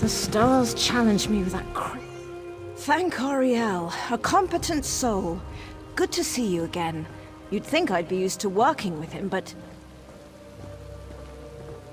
The stars challenged me with that Thank Ariel, a competent soul. Good to see you again. You'd think I'd be used to working with him, but...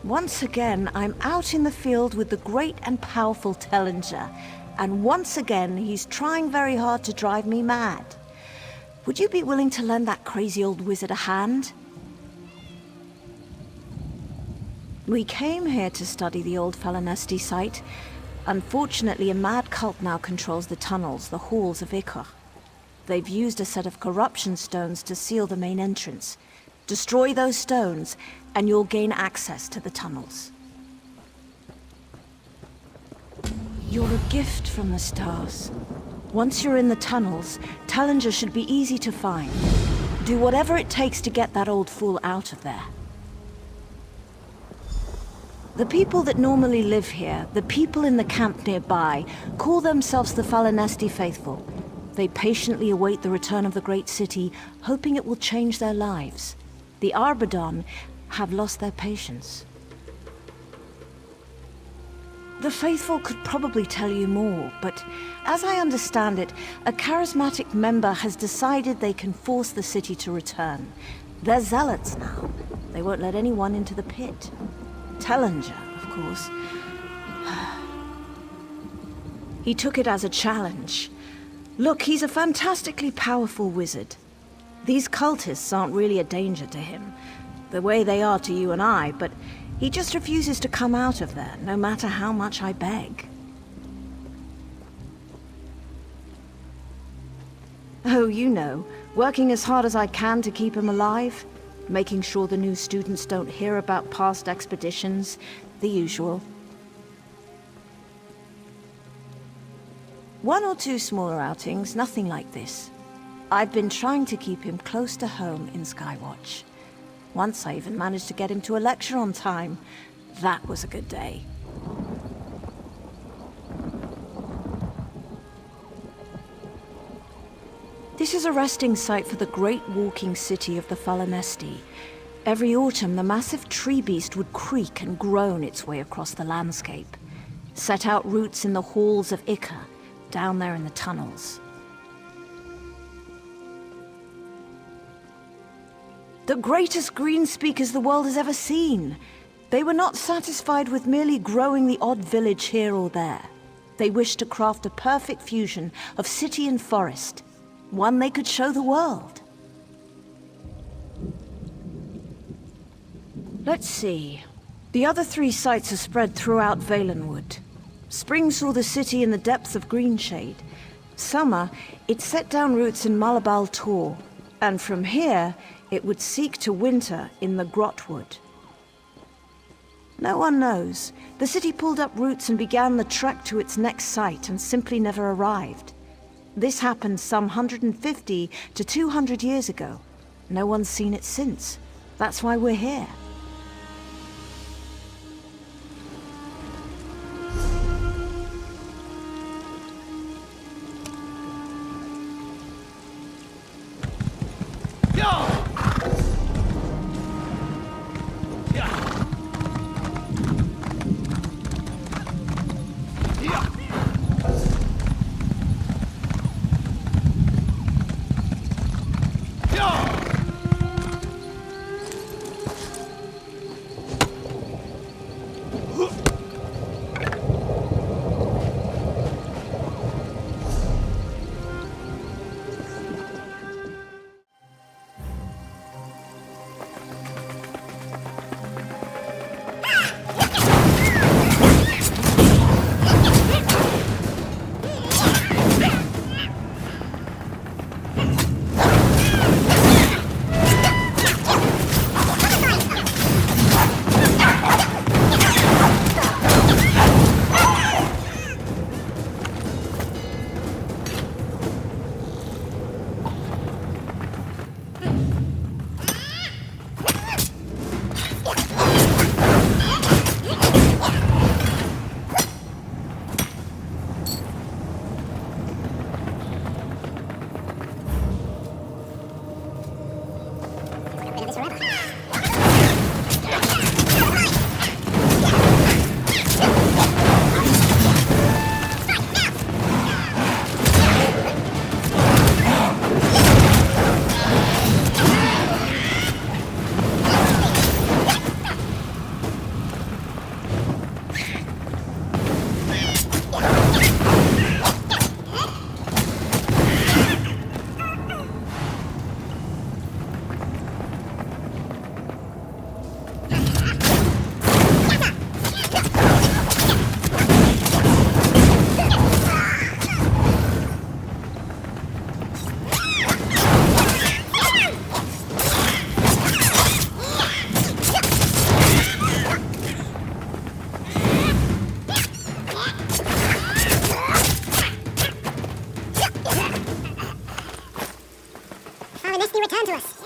Once again, I'm out in the field with the great and powerful Tellinger. And once again, he's trying very hard to drive me mad. Would you be willing to lend that crazy old wizard a hand? We came here to study the old Falanesti site. Unfortunately, a mad cult now controls the tunnels, the halls of Ichor. They've used a set of corruption stones to seal the main entrance. Destroy those stones, and you'll gain access to the tunnels. You're a gift from the stars. Once you're in the tunnels, Tellinger should be easy to find. Do whatever it takes to get that old fool out of there. The people that normally live here, the people in the camp nearby, call themselves the Falanesti Faithful. They patiently await the return of the great city, hoping it will change their lives. The ARBORDAWN have lost their patience. The Faithful could probably tell you more, but as I understand it, a charismatic member has decided they can force the city to return. They're zealots now. They won't let anyone into the pit. Tellinger, of course. He took it as a challenge. Look, he's a fantastically powerful wizard. These cultists aren't really a danger to him, the way they are to you and I, but he just refuses to come out of there, no matter how much I beg. Oh, you know, working as hard as I can to keep him alive. Making sure the new students don't hear about past expeditions, the usual. One or two smaller outings, nothing like this. I've been trying to keep him close to home in Skywatch. Once I even managed to get him to a lecture on time. That was a good day. This is a resting site for the great walking city of the Falanesti. Every autumn, the massive tree beast would creak and groan its way across the landscape. Set out roots in the halls of Ichor, down there in the tunnels. The greatest green speakers the world has ever seen. They were not satisfied with merely growing the odd village here or there. They wished to craft a perfect fusion of city and forest. One they could show the world. Let's see. The other 3 sites are spread throughout Valenwood. Spring saw the city in the depths of Greenshade. Summer, it set down roots in Malabal Tor. And from here, it would seek to winter in the Grotwood. No one knows. The city pulled up roots and began the trek to its next site and simply never arrived. This happened some 150 to 200 years ago. No one's seen it since. That's why we're here. Our Nesty returned to us.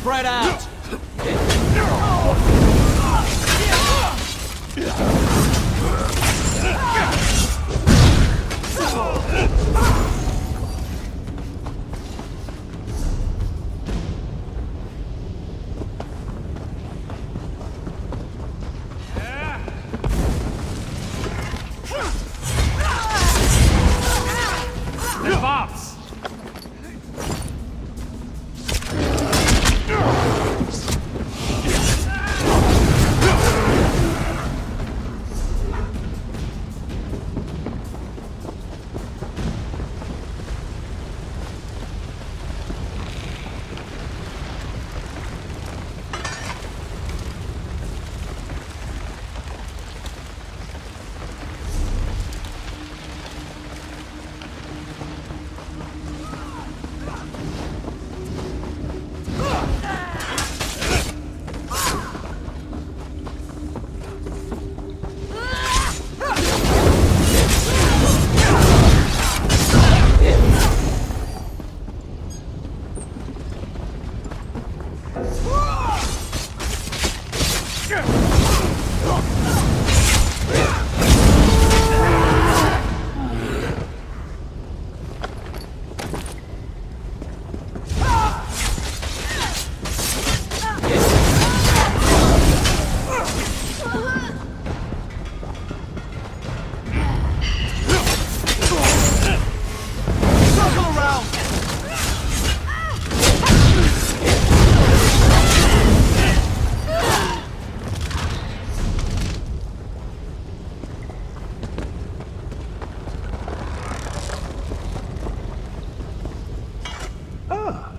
Spread out! Advance!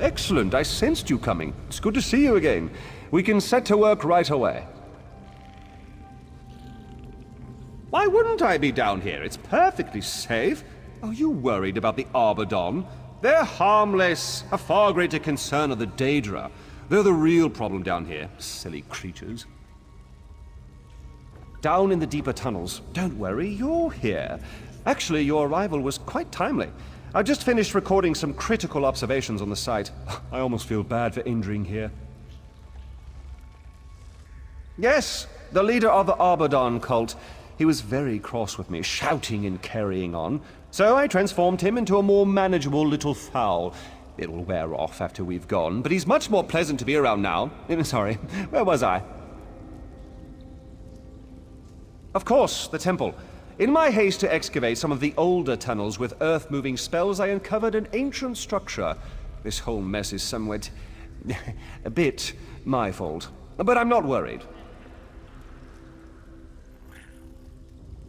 Excellent. I sensed you coming. It's good to see you again. We can set to work right away. Why wouldn't I be down here? It's perfectly safe. Are you worried about the ARBORDAWN? They're harmless. A far greater concern are the Daedra. They're the real problem down here. Silly creatures. Down in the deeper tunnels. Don't worry, you're here. Actually, your arrival was quite timely. I just finished recording some critical observations on the site. I almost feel bad for injuring here. Yes, the leader of the ARBORDAWN cult. He was very cross with me, shouting and carrying on. So I transformed him into a more manageable little fowl. It'll wear off after we've gone, but he's much more pleasant to be around now. Sorry, where was I? Of course, the temple. In my haste to excavate some of the older tunnels with earth-moving spells, I uncovered an ancient structure. This whole mess is somewhat... a bit my fault. But I'm not worried.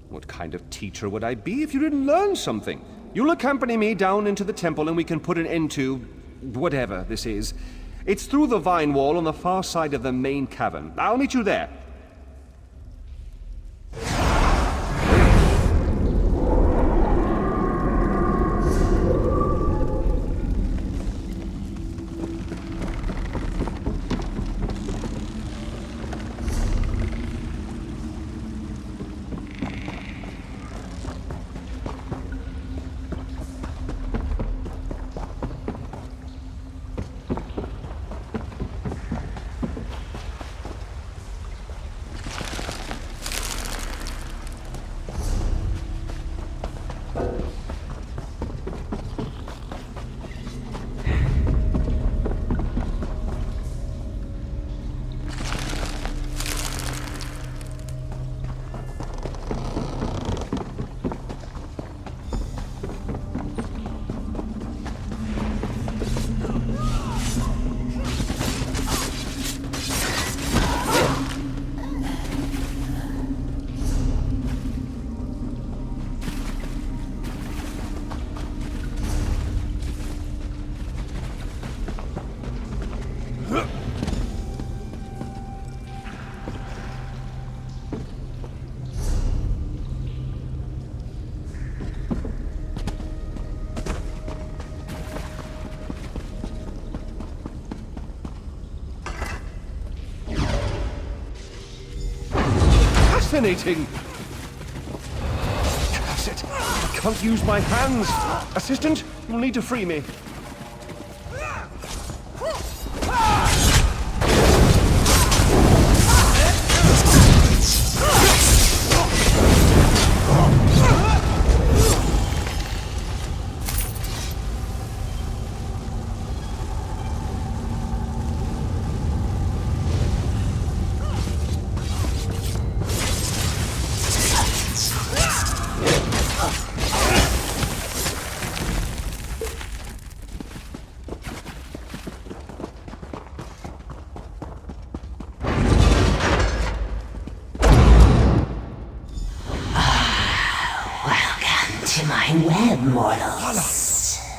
What kind of teacher would I be if you didn't learn something? You'll accompany me down into the temple and we can put an end to... whatever this is. It's through the vine wall on the far side of the main cavern. I'll meet you there. Fascinating! That's it. I can't use my hands. Assistant, you'll need to free me.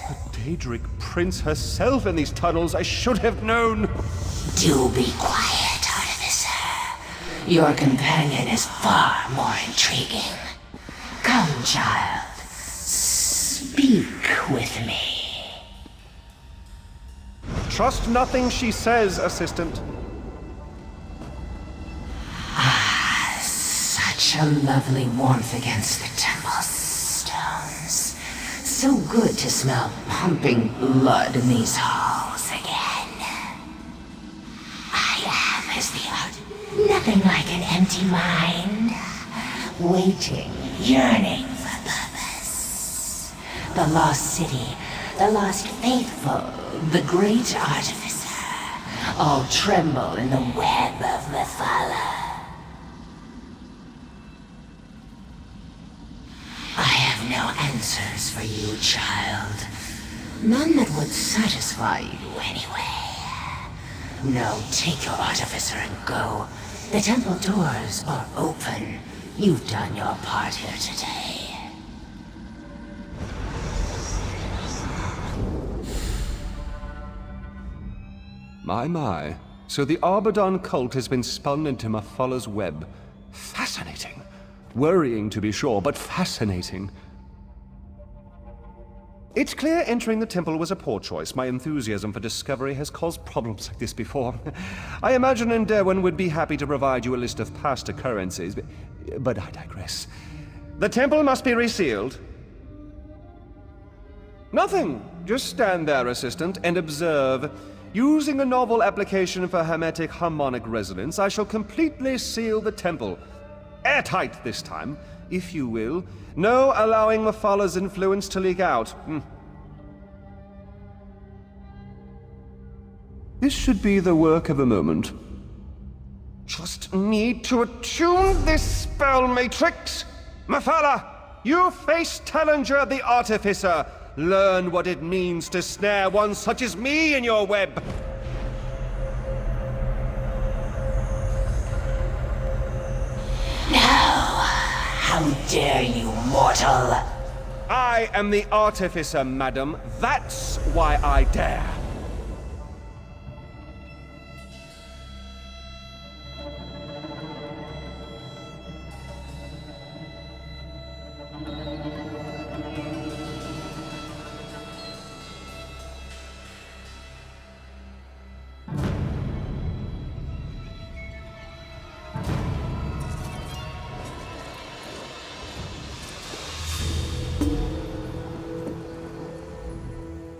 The Daedric Prince herself in these tunnels. I should have known. Do be quiet, Artificer. Your companion is far more intriguing. Come, child. Speak with me. Trust nothing she says, Assistant. Such a lovely warmth against the temple's stones. So good to smell pumping blood in these halls again. I am as the art, nothing like an empty mind. Waiting, yearning for purpose. The lost city, the lost faithful, the great artificer, all tremble in the web of Methala. I have no answers for you, child. None that would satisfy you anyway. Now take your artificer and go. The temple doors are open. You've done your part here today. My. So the ARBORDAWN cult has been spun into Methala's web. Fascinating. Worrying, to be sure, but fascinating. It's clear entering the temple was a poor choice. My enthusiasm for discovery has caused problems like this before. I imagine Enderwin would be happy to provide you a list of past occurrences, but I digress. The temple must be resealed. Nothing. Just stand there, Assistant, and observe. Using a novel application for hermetic harmonic resonance, I shall completely seal the temple. Airtight this time, if you will. No allowing Methala's influence to leak out. This should be the work of a moment. Just need to attune this spell matrix. Mafala, you face Tallinger the Artificer. Learn what it means to snare one such as me in your web. How dare you, mortal! I am the Artificer, madam. That's why I dare.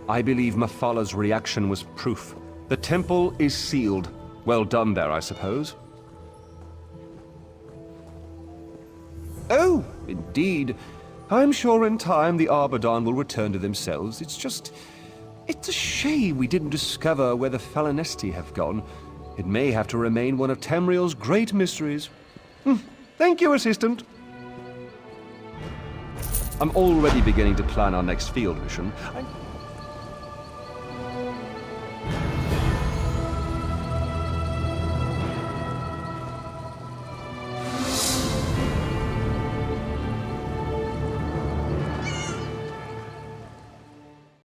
I believe Mafala's reaction was proof. The temple is sealed. Well done there, I suppose. Oh, indeed. I'm sure in time the ARBORDAWN will return to themselves. It's a shame we didn't discover where the Falinesti have gone. It may have to remain one of Tamriel's great mysteries. Thank you, Assistant. I'm already beginning to plan our next field mission.